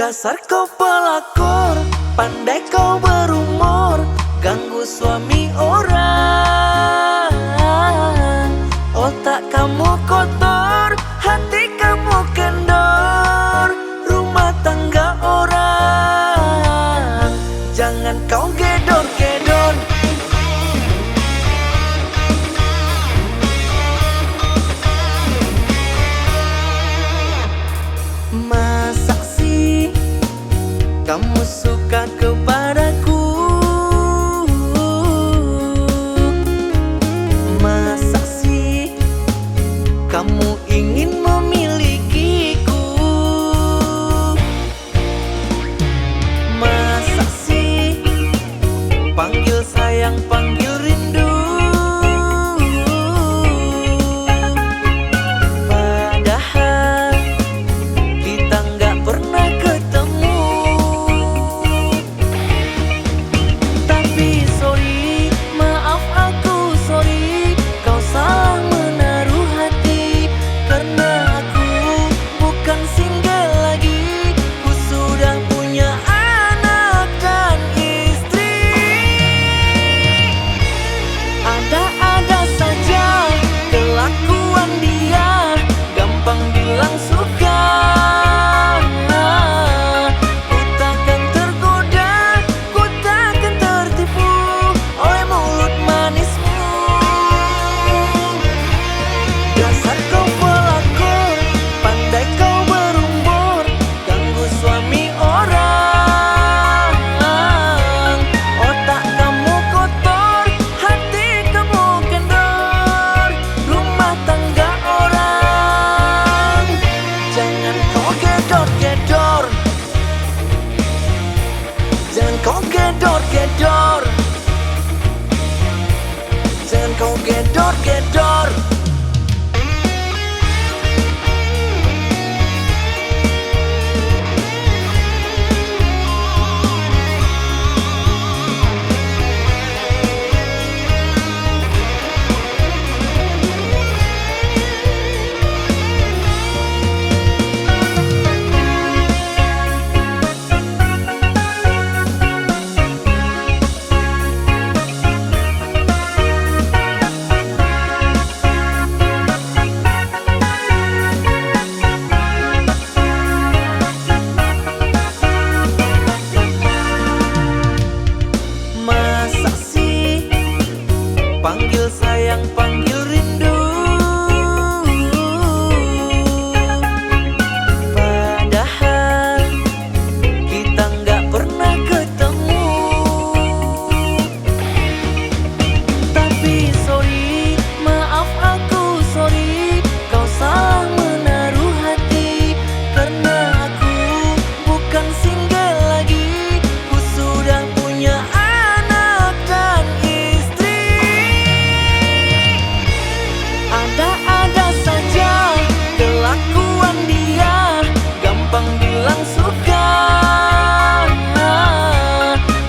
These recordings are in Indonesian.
Dasar kau pelakor, pandai kau berumur, ganggu suami orang. Otak kamu kotor, hati kamu kendor, rumah tangga orang. Jangan kau gedor-gedor. Masa sih kamu suka kepadaku? Masa sih kamu ingin memilikiku? Masa sih panggil sayang, panggil rindu? Padahal kita nggak pernah ketemu. Tapi sorry, maaf aku sorry, kau salah menaruh hati. Karena aku bukan single lagi, ku sudah punya anak dan istri. Ada-ada saja kelakuan dia, gampang bilang suka. Ku takkan tergoda, ku takkan tertipu oleh mulut manismu. Dasar kau pelakor, pandai kau berumur, ganggu suami orang. Otak kamu kotor, hati kamu kendor, rumah tangga orang. Jangan kau gedor-gedor. Jangan kau gedor-gedor. Jangan kau gedor-gedor. Masa sih panggil sayang, panggil rindu? Padahal kita nggak pernah ketemu. Tapi sorry, maaf aku sorry, kau salah menaruh hati. Karena aku bukan single lagi, ku sudah punya anak dan istri. Ada-ada saja kelakuan dia, gampang bilang suka.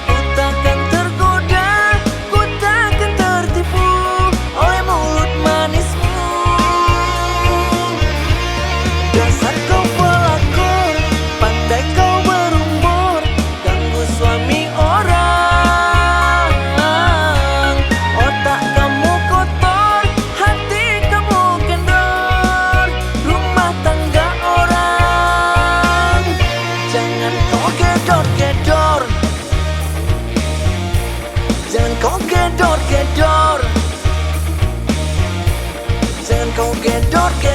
Ku takkan tergoda, ku takkan tertipu oleh mulut manismu. Dasar kau pelakor, pandai kau berumur, ganggu suami orang. Otak kamu kotor, hati kamu kendor, rumah tangga orang. Jangan kau gedor-gedor. Jangan kau gedor-gedor. Jangan kau gedor-gedor.